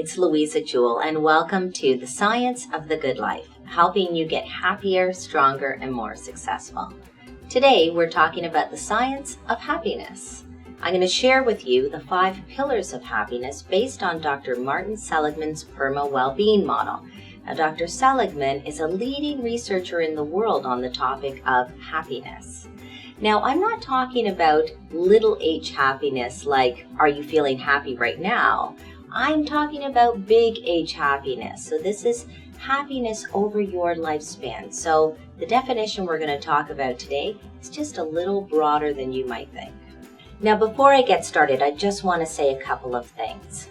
it's Louisa Jewell, and welcome to The Science of the Good Life, helping you get happier, stronger, and more successful. Today, we're talking about the science of happiness. I'm going to share with you the 5 pillars of happiness based on Dr. Martin Seligman's PERMA well-being model. Now, Dr. Seligman is a leading researcher in the world on the topic of happiness. Now, I'm not talking about little h happiness like, are you feeling happy right now? I'm talking about big H happiness. So this is happiness over your lifespan. So the definition we're going to talk about today is just a little broader than you might think. Now, before I get started, I just want to say a couple of things.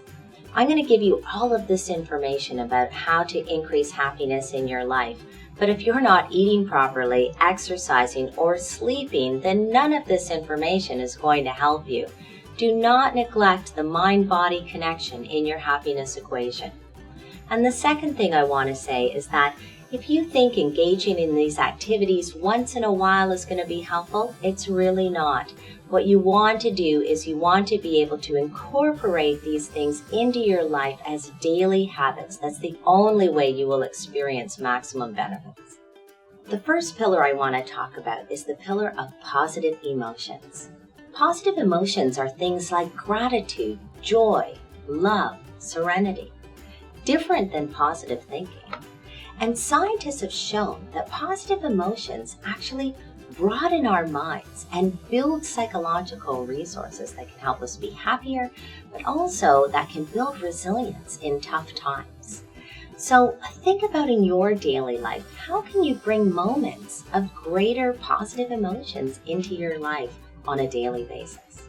I'm going to give you all of this information about how to increase happiness in your life. But if you're not eating properly, exercising, or sleeping, then none of this information is going to help you. Do not neglect the mind-body connection in your happiness equation. And the second thing I want to say is that if you think engaging in these activities once in a while is going to be helpful, it's really not. What you want to do is you want to be able to incorporate these things into your life as daily habits. That's the only way you will experience maximum benefits. The first pillar I want to talk about is the pillar of positive emotions. Positive emotions are things like gratitude, joy, love, serenity, different than positive thinking. And scientists have shown that positive emotions actually broaden our minds and build psychological resources that can help us be happier, but also that can build resilience in tough times. So think about in your daily life, how can you bring moments of greater positive emotions into your life on a daily basis?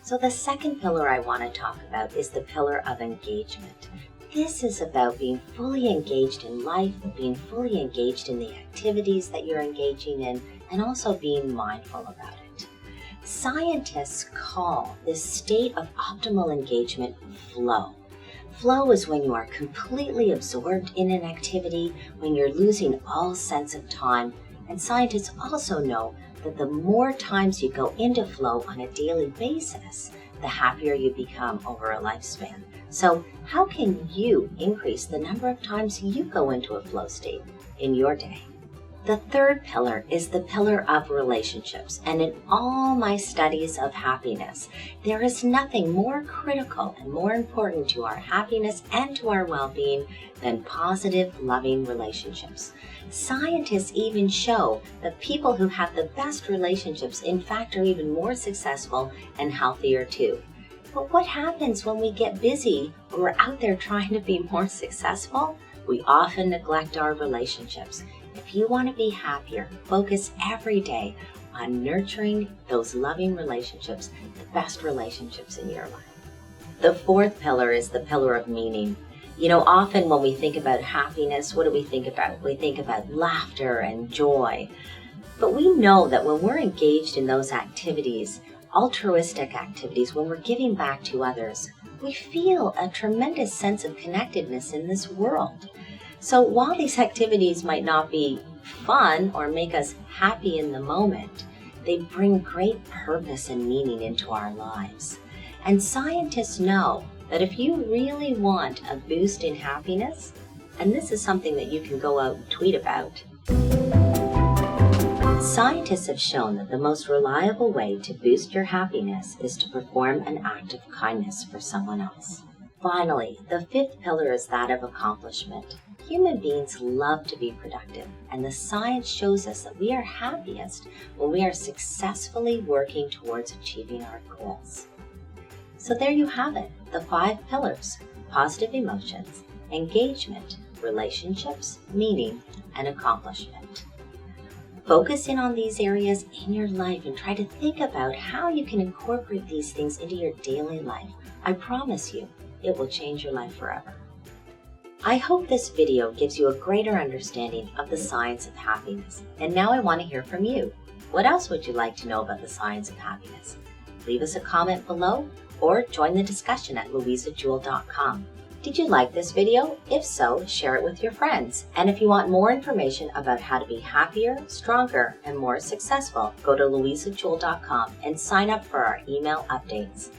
So the second pillar I want to talk about is the pillar of engagement. This is about being fully engaged in life, being fully engaged in the activities that you're engaging in, and also being mindful about it. Scientists call this state of optimal engagement flow. Flow is when you are completely absorbed in an activity, when you're losing all sense of time, and scientists also know that the more times you go into flow on a daily basis, the happier you become over a lifespan. So how can you increase the number of times you go into a flow state in your day? The third pillar is the pillar of relationships. And in all my studies of happiness, there is nothing more critical and more important to our happiness and to our well-being than positive, loving relationships. Scientists even show that people who have the best relationships, in fact, are even more successful and healthier too. But what happens when we get busy or we're out there trying to be more successful? We often neglect our relationships. If you want to be happier, focus every day on nurturing those loving relationships, the best relationships in your life. The fourth pillar is the pillar of meaning. You know, often when we think about happiness, what do we think about? We think about laughter and joy. But we know that when we're engaged in those activities, altruistic activities, when we're giving back to others, we feel a tremendous sense of connectedness in this world. So while these activities might not be fun or make us happy in the moment, they bring great purpose and meaning into our lives. And scientists know that if you really want a boost in happiness, and this is something that you can go out and tweet about, scientists have shown that the most reliable way to boost your happiness is to perform an act of kindness for someone else. Finally, the fifth pillar is that of accomplishment. Human beings love to be productive, and the science shows us that we are happiest when we are successfully working towards achieving our goals. So there you have it, the 5 pillars: positive emotions, engagement, relationships, meaning, and accomplishment. Focus in on these areas in your life and try to think about how you can incorporate these things into your daily life. I promise you, it will change your life forever. I hope this video gives you a greater understanding of the science of happiness. And now I want to hear from you. What else would you like to know about the science of happiness? Leave us a comment below or join the discussion at louisajewell.com. Did you like this video? If so, share it with your friends. And if you want more information about how to be happier, stronger, and more successful, go to louisajewell.com and sign up for our email updates.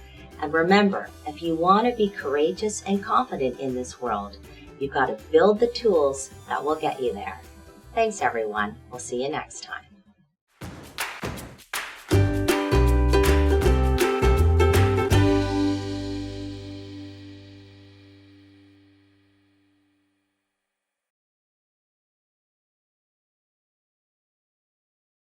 And remember, if you want to be courageous and confident in this world, you've got to build the tools that will get you there. Thanks, everyone. We'll see you next time.